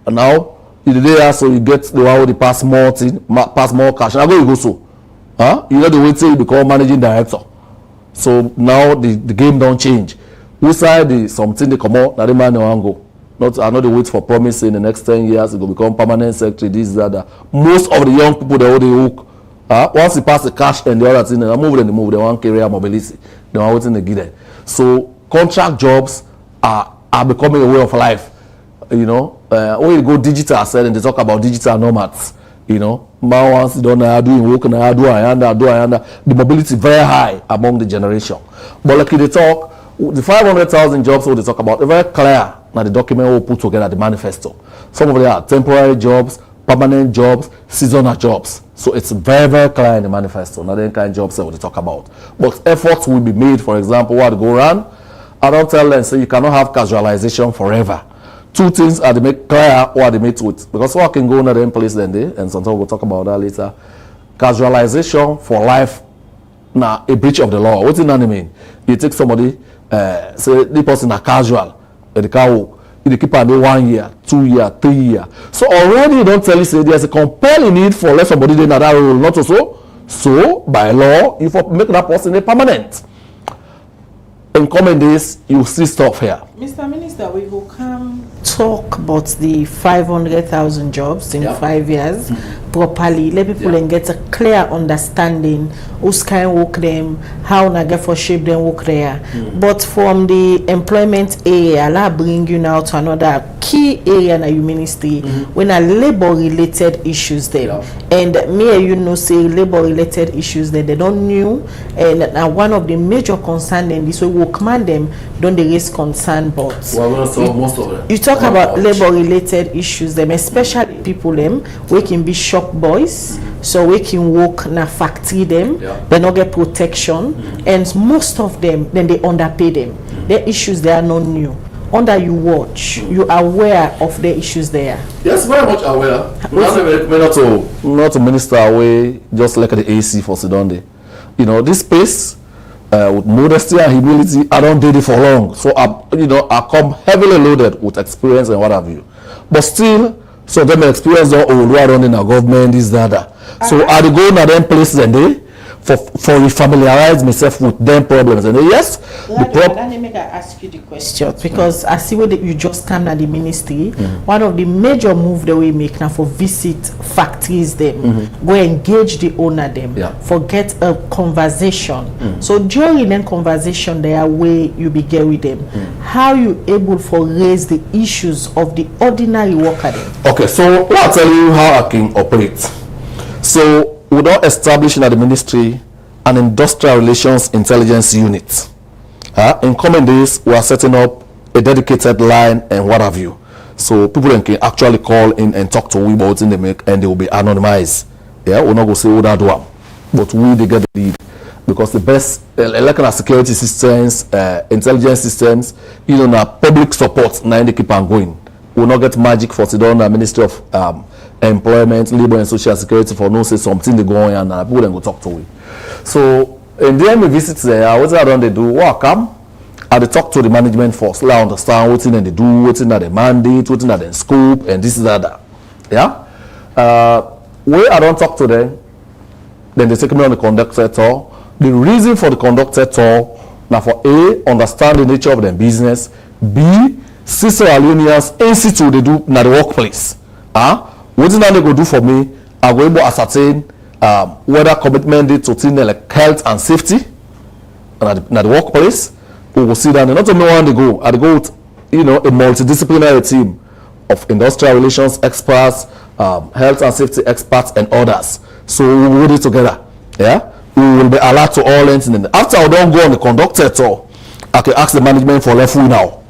And now in the day so you get the one with the pass more thing, pass more cash. Now go you go so. Huh? You know the way to you become managing director. So now the game don't change. Which side the something they come out, now the man want go. Not I know they wait for promise in the next 10 years it will become permanent secretary, this, that. Most of the young people they hold the hook. Once they pass the cash and the other thing, they move, they want career mobility. They want waiting to give them. So contract jobs are becoming a way of life. You know, when you go digital, I said, and they talk about digital nomads. You know, man once don't know how doing work and how do the mobility very high among the generation. But like they talk, the 500,000 jobs what they talk about, they're very clear. Now the document will put together the manifesto. Some of them are temporary jobs, permanent jobs, seasonal jobs. So it's very, very clear in the manifesto. Now the kind of jobs that we talk about. But efforts will be made, for example, what to go around. I don't tell them, say you cannot have casualization forever. Two things are they make clear what they make with. Because what can go in the place then they, and sometimes we'll talk about that later. Casualization for life, now a breach of the law. What does that mean? You take somebody, say the person are casual, the car work, you keep on 1 year, 2 years, 3 years. So already you don't tell you say there's a compelling need for let somebody in that role, not so. So by law, you make that person a permanent. In common days, you see stuff here. Mr. Minister, we will come talk about the 500,000 jobs in 5 years properly. Let people then get a clear understanding who's kind of work them, how na get for shape them work there. But from the employment area, I'll bring you now to another key area in your ministry when are labor-related issues there. And me and you know say labor-related issues there, they don't new. And one of the major concerns in this way, workman them don't they raise concern about. Well, we're going to solve most of them. You talk about labor-related issues them, especially people them we can be shop boys, so we can work na factory them, they not get protection, and most of them then they underpay them. The issues they are not new. Under you watch, you are aware of the issues there. Yes, very much aware. Not to minister away just like the AC for Sidonde. You know, this space with modesty and humility, I don't did it for long. So I come heavily loaded with experience and what have you. But still, so them experience don't run in our government, this, that. So I go to them places and they for familiarize myself with them problems. And yes, let me ask you the question because I see where you just come at the ministry. One of the major moves that we make now for visit factories them, go engage the owner them, for get a conversation. So during that conversation, there are way you begin with them. How you able for raise the issues of the ordinary worker them? Okay, so I'll tell you how I can operate. So we don't establish in the ministry an industrial relations intelligence unit. In coming days, we are setting up a dedicated line and what have you. So people can actually call in and talk to we about in the make and they will be anonymized. Yeah, we're not going to say who that one, but we they get the lead because the best electoral security systems, intelligence systems, you know, now public support, now they keep on going. We'll not get magic for the Ministry of Employment, Labor and Social Security for no say something they go on and people then go talk to we. So in the end we visit there, what they do, what come, and they talk to the management force, let understand what they do, what they mandate, what they scope, and this is that. Yeah? Where I don't talk to them, then they take me on the conductor tour. The reason for the conductor tour, now for A, understand the nature of their business, B, see Sierra Leoneans institute they do in the workplace. What is that they go do for me? I go able to ascertain whether commitment did to things like health and safety in the workplace. We will see that not only one they go, I go with a multidisciplinary team of industrial relations experts, health and safety experts, and others. So we will do it together. Yeah, we will be allowed to all incidents. After I don't go on the conductor tour, I can ask the management for left now.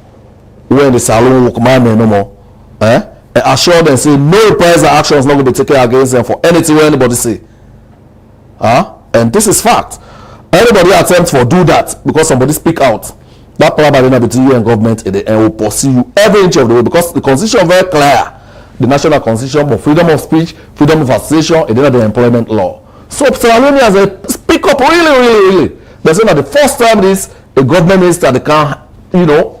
When the salon will command me no more. And assure them, say no reprisal action is not going to be taken against them for anything where anybody say. And this is fact. Anybody attempts to do that because somebody speak out, that power barrier between you and government and will pursue you every inch of the way, because the constitution is very clear. The national constitution for freedom of speech, freedom of association, and then the employment law. So Sierra Leoneans speak up really. They say that the first time this a government minister they can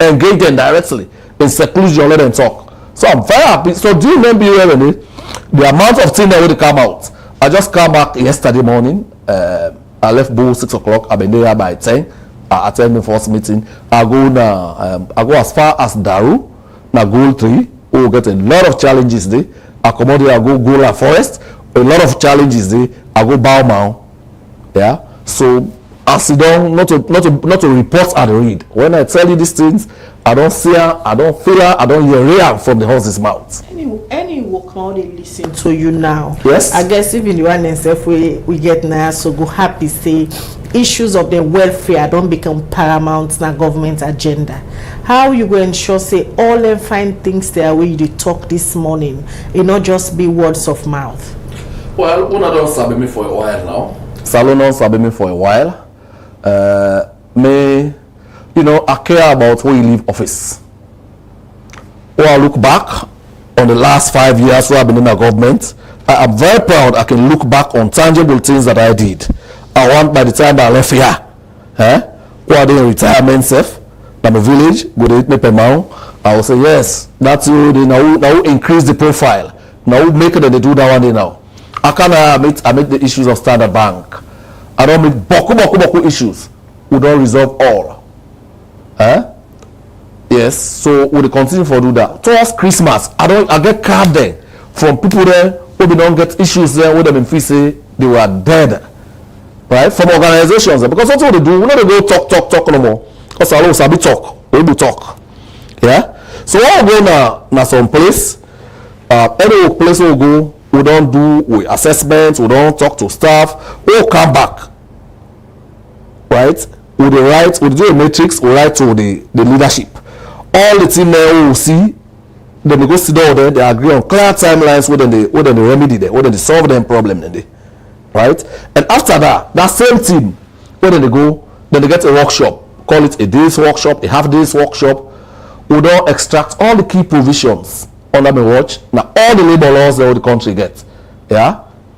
engage them directly in seclusion, let them talk. So I'm very happy. So do you remember the amount of things that will come out? I just came back yesterday morning. I left Bo 6 o'clock. I've been there by 10. I attend the first meeting. I go as far as Daru, na Goal 3. We get a lot of challenges there. I come out there, I go Gola Forest. A lot of challenges there. I go Baumau. Yeah. So I sit down not to report and read. When I tell you these things, I don't see her, I don't feel her, I don't hear from the horse's mouth. Any work now they listen to you now. Yes. I guess even the one themselves we get now, so go happy say issues of the welfare don't become paramount in our government agenda. How you go ensure say all them fine things there where you talk this morning, it not just be words of mouth? Well, Una don't sabi me for a while now. Salon don't sabi me for a while. I care about when you leave office. Or I look back on the last 5 years where I've been in the government, I am very proud I can look back on tangible things that I did. I want by the time I left here, who are they in retirement safe, in my village, go to me per mount, I will say yes, that's you, they now increase the profile. Now make it that they do that one day now. I make the issues of Standard Bank. I don't make boku issues. We don't resolve all. Yes, so we continue to do that. Towards Christmas, I get card there from people there who don't get issues there where them in fee say they were dead. Right? From organizations. Because that's what they do. We don't go talk no more. Because I always sabi talk. We do talk. Yeah? So when we go na some place, any place we go, we don't do assessments, we don't talk to staff, we'll come back. Right? We do a matrix, we write to the leadership. All the team there will see, then they go sit down there, they agree on clear timelines where they remedy there, where they solve them problem then they. Right? And after that same team, where they go, then they get a workshop, call it a day's workshop, a half day's workshop. We don't extract all the key provisions under my watch. Now all the labor laws that the country gets,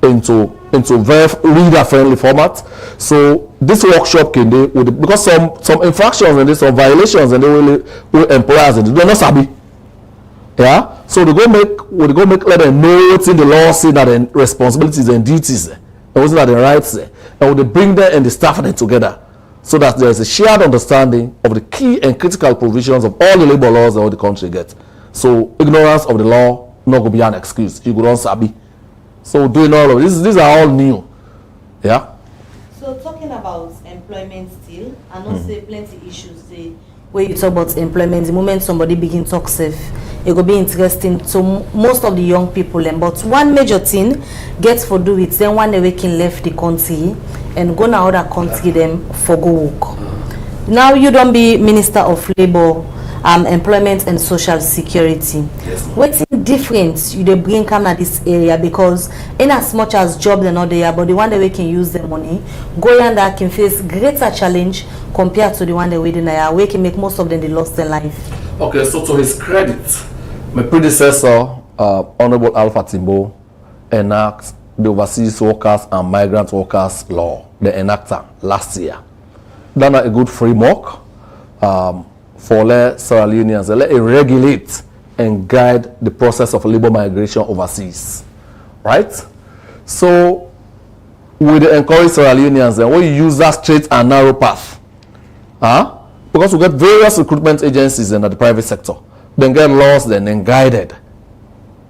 into very reader friendly format. So this workshop can do because some infractions and some violations and they will employers and they don't sabi. Yeah. So they go make let them know what's in the law, say that the responsibilities and duties and what's that the rights and they bring them and they staff them together so that there is a shared understanding of the key and critical provisions of all the labor laws that all the country gets. So ignorance of the law not gonna be an excuse. You go don't sabi. So doing all of this, these are all new. Yeah. So talking about employment still, I know say plenty issues say where you talk about employment, the moment somebody begin talk safe, it will be interesting to most of the young people. But one major thing gets for do it, then one day we can left the country and go now other country them for go work. Now you don't be Minister of Labor, Employment and Social Security. Yes. What's the difference you they bring come at this area? Because in as much as jobs are not there, but the one that we can use the money, go and that can face greater challenge compared to the one that we didn't we can make most of them they lost their life. Okay, so to his credit, my predecessor, Honorable Alpha Timbo, enacted the Overseas Workers and Migrant Workers Law, the enactor last year. Done a good framework for Sierra Leoneans, let it regulate and guide the process of labor migration overseas, right? So we encourage Sierra Leoneans and we use that straight and narrow path, because we get various recruitment agencies in the private sector, then get laws, then guided.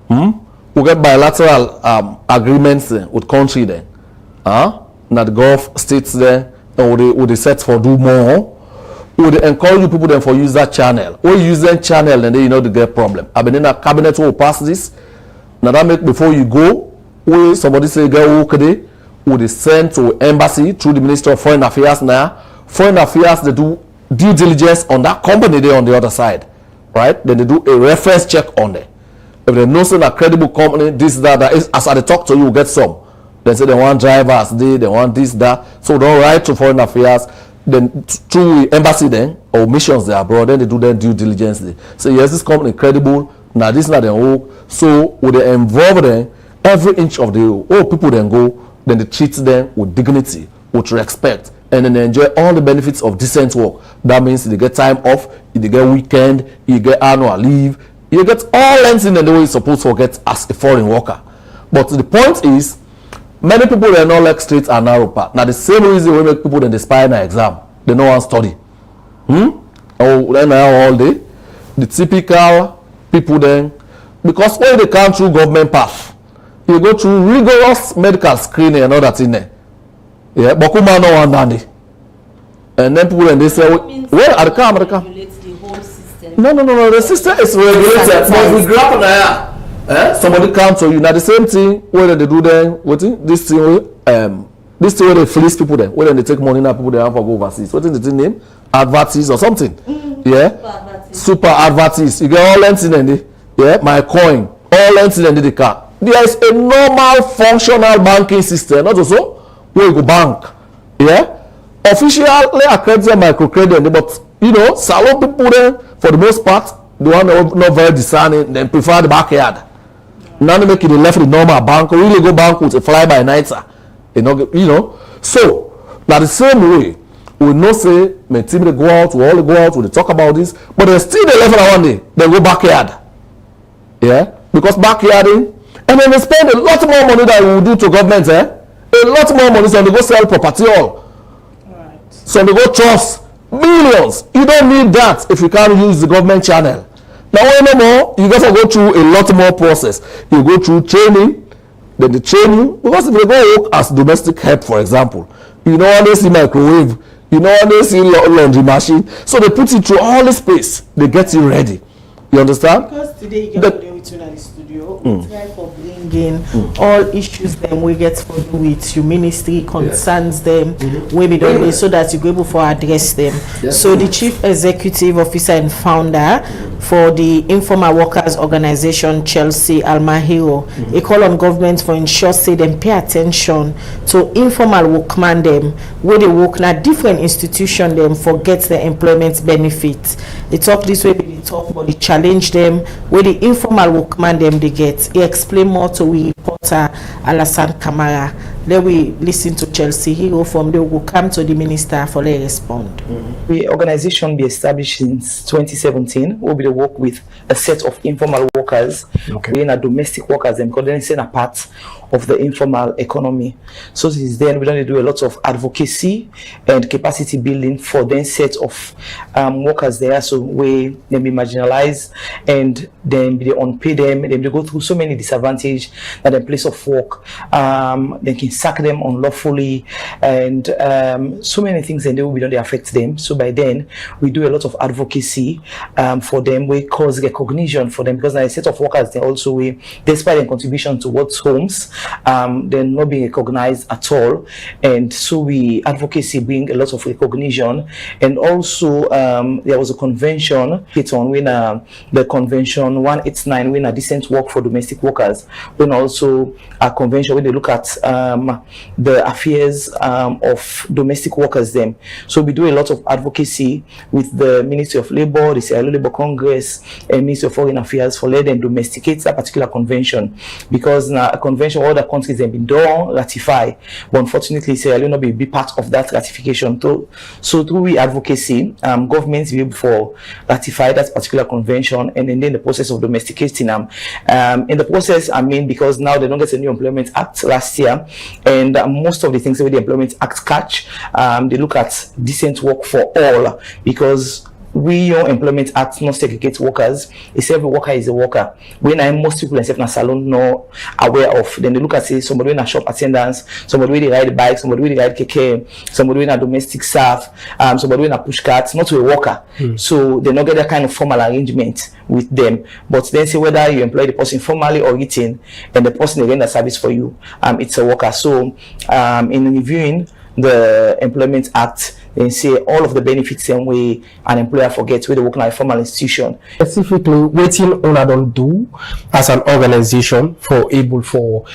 We get bilateral agreements with country then, now the Gulf states there, and we set for do more. would encourage you people then for use that channel. Or use that channel and then you know the get problem. I've been in a cabinet will pass this. Now that make before you go, where somebody say get okay, would they send to embassy through the Minister of Foreign Affairs now. Foreign Affairs they do due diligence on that company there on the other side. Right? Then they do a reference check on it. If they know say a credible company, this, that is, as I talk to you, get some. They say they want drivers, they want this, that. So don't write to Foreign Affairs. Then through embassy then or missions they abroad, then they do their due diligence. So yes, this company credible. Now this is not their work. So would they involve them every inch of the people then go, then they treat them with dignity, with respect, and then they enjoy all the benefits of decent work. That means they get time off, they get weekend, you get annual leave, you get all ends in the way you're supposed to get as a foreign worker. But the point is, many people they not like straight and narrow path. Now the same reason we make people then they spy in an exam, they no one study. Oh, then all day, the typical people then, because when they come through government path, you go through rigorous medical screening and all that in there. Yeah, but come on, no one done it. And then people then they say, well, I come. No. The system is regulated. But we grab now. Somebody comes to you. Now the same thing where they do then. What this thing? This thing where they fleece people then. Where they take money now people they have to go overseas. What is the name? Advertise or something. Yeah. Super advertise. You get all lengths in there. Yeah. My coin. All lengths in the car. There is a normal functional banking system. Not also where you go bank. Yeah. Officially accredited microcredit, but you know, salon people then for the most part, the one that not very discerning, then prefer the backyard. Now they make it left the normal bank, or really go bank with a fly by night, you know. So now the same way, we know say my team they go out, we all go out, we talk about this, but they still they left one day, they go backyard. Yeah, because backyarding, and then they spend a lot more money than we do to government, a lot more money, so they go sell property all. So they go trust millions. You don't need that if you can't use the government channel. Now when no more, you got to go through a lot more process. You go through training, then the training, because if they go work as domestic help, for example, you know when they see microwave, you know when they see laundry machine, so they put you through all the space, they get you ready. You understand? Because today you get today with you in the studio, we try for bringing all issues them we get for you with your ministry concerns them where we don't do so that you go able to address them. So the Chief Executive Officer and Founder for the Informal Workers Organization Chelsea Almahiro, a call on government for ensure say them pay attention to informal workman them where they work na different institution them forget the employment benefits. They talk this way, they talk about the challenge them where the informal workman them they get. He explain more to we reporter Alassane Kamara. Then we listen to Chelsea Hero from there. Will come to the minister for their respond. The organization be established since 2017. Will be the work with a set of informal workers, we are domestic workers, and because they're a part of the informal economy. So since then we don't do a lot of advocacy and capacity building for then set of workers there. So we then be marginalized and then they unpay them. Then they go through so many disadvantages at the place of work. They can sack them unlawfully and so many things, and they will be done, they affect them. So by then we do a lot of advocacy for them. We cause recognition for them because a set of workers they also we despite their contribution towards homes they're not being recognized at all, and so we advocacy bring a lot of recognition. And also there was a convention hit on when the convention 189 when a decent work for domestic workers, when also a convention when they look at the affairs of domestic workers them. So we do a lot of advocacy with the Ministry of Labor, the Sierra Leone Labor Congress, and Ministry of Foreign Affairs for letting them domesticate that particular convention, because now a convention all the countries have been done ratify, but unfortunately Sierra Leone will be part of that ratification. So through we advocacy, governments will be able to ratify that particular convention, and then the process of domesticating them. In the process, I mean, because now they don't get a new Employment Act last year, and most of the things that the Employment Act catch, they look at decent work for all, because we Young Employment Act not segregate workers. It's every worker is a worker. When most people except in a salon not aware of, then they look at say somebody in a shop attendance, somebody when they ride bike, somebody when they ride keke, somebody in a domestic staff, somebody in a push carts, not to a worker. So they not get that kind of formal arrangement with them. But then say whether you employ the person formally or written, and the person again the service for you, it's a worker. So in reviewing the Employment Act, and say all of the benefits same way an employer forgets where they work in a formal institution. Specifically, waiting on I don't do as an organization for able for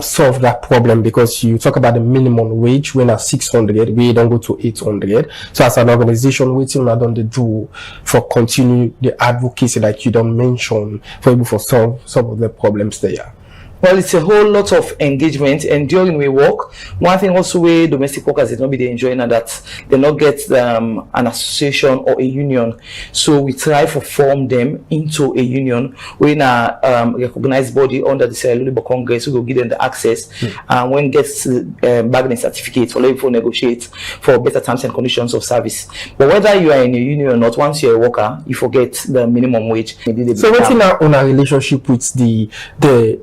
solve that problem, because you talk about the minimum wage when at 600, we don't go to 800. So as an organization, waiting on I don't do for continue the advocacy like you don't mention for able for solve some of the problems there. Well, it's a whole lot of engagement, and during we work, one thing also where domestic workers did not be enjoying that they not get an association or a union. So we try to form them into a union. We're in a recognized body under the Sierra Leone Congress. We will give them the access, and when gets bargaining certificate for negotiate for better terms and conditions of service. But whether you are in a union or not, once you're a worker, you forget the minimum wage. So what's in our relationship with the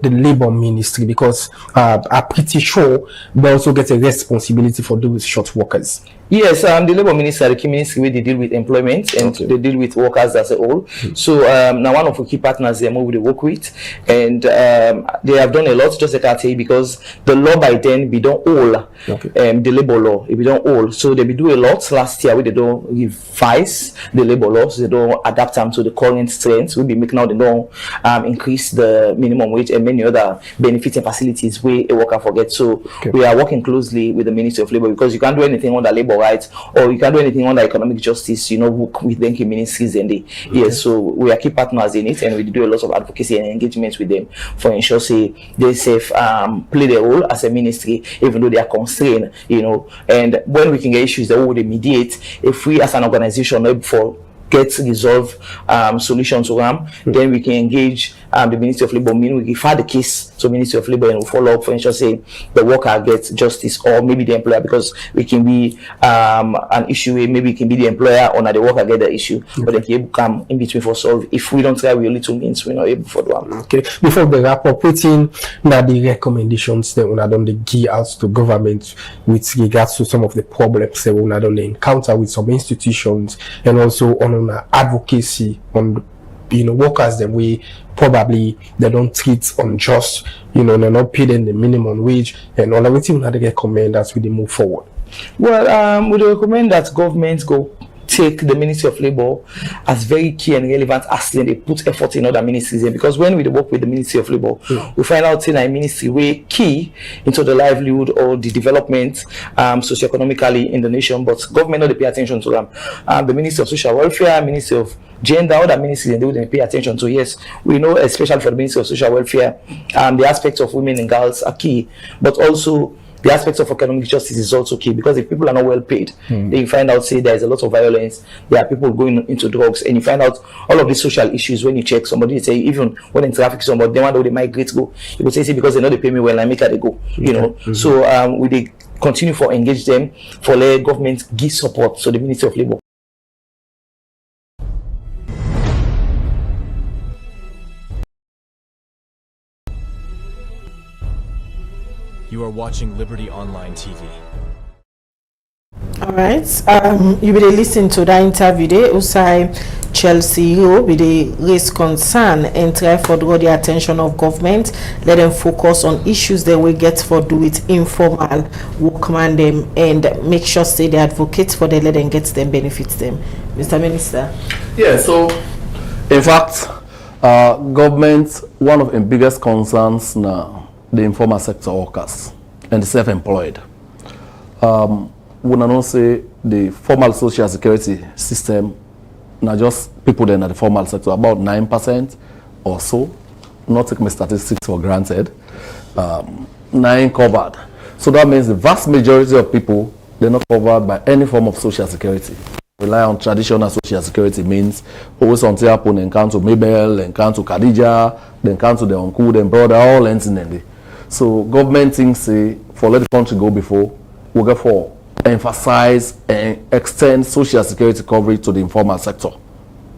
labor ministry, because I'm pretty sure they also get a responsibility for those short workers. Yes, the Labour Ministry are the key ministry where they deal with employment and they deal with workers as a whole. So now one of the key partners they work with, and they have done a lot, just like I tell you, because the law by then be done all the labor law, it be done all. So they be do a lot last year where they don't revise the labor laws, they don't adapt them to the current trends. We be making now they don't increase the minimum wage and many other benefits and facilities where a worker forgets. So we are working closely with the Ministry of Labour, because you can't do anything on the labor rights, or you can do anything under economic justice, work with the ministries and the yes. So we are key partners in it, and we do a lot of advocacy and engagement with them for ensure say they safe play their role as a ministry, even though they are constrained, and when we can get issues that we would mediate, if we as an organization not for get resolve solutions to them, then we can engage the Ministry of Labour, meaning we refer the case to Ministry of Labour and we'll follow up for ensure say the worker gets justice, or maybe the employer, because we can be an issue where maybe it can be the employer or not the worker get the issue, but they can come in between for solve. If we don't try, we little means we're not able for them. Okay, before the wrap up, putting now the recommendations that we don't give out to government with regards to some of the problems that we don't encounter with some institutions, and also on advocacy on workers that we probably they don't treat unjust, they're not paying the minimum wage, and all everything that they recommend as we move forward. Well, we recommend that governments go take the Ministry of Labour as very key and relevant as they put effort in other ministries, because when we work with the Ministry of Labour, we find out in a ministry way key into the livelihood or the development socioeconomically in the nation, but government not pay attention to them. The Ministry of Social Welfare, Ministry of Gender, other ministries, and they wouldn't pay attention to. Yes, we know, especially for the Ministry of Social Welfare, the aspects of women and girls are key, but also the aspects of economic justice is also key, because if people are not well paid, then you find out say there is a lot of violence, there are people going into drugs, and you find out all of these social issues when you check somebody, say even when in traffic somebody, they want to they migrate go, you would say because they know they pay me well, I make her they go, So we continue for engage them for let government give support, so the Ministry of Labour. You are watching Liberty Online TV. All right. You will listen to that interview there. Usai Chelsea Hill with the raise concern and try for draw the attention of government. Let them focus on issues they will get for do with informal workman them, and make sure say they advocate for them, let them get them benefits them. Mr. Minister. Yeah. So, in fact, government one of the biggest concerns now. The informal sector workers and the self-employed. We not say the formal social security system, not just people in the formal sector, about 9% or so. Not take my statistics for granted. 9 covered. So that means the vast majority of people, they're not covered by any form of social security. Rely on traditional social security means always on Tiapon, encounter Mabel, encounter Khadija, then encounter the uncle, then brother, all ends in the. So government things say for let the country go before we go for emphasize and extend social security coverage to the informal sector,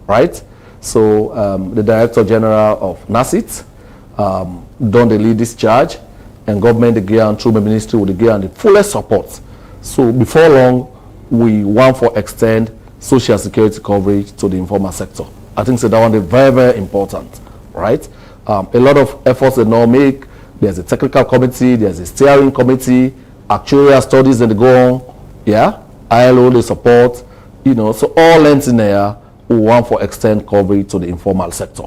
right? So the Director General of NACIT done the lead this charge, and government the gear and through the ministry will give the fullest support. So before long, we want for extend social security coverage to the informal sector. I think so that one is very, very important, right? A lot of efforts they now make. There's a technical committee, there's a steering committee, actuarial studies that they go on, yeah, ILO they support, you know, so all lengths in there we want for extend coverage to the informal sector.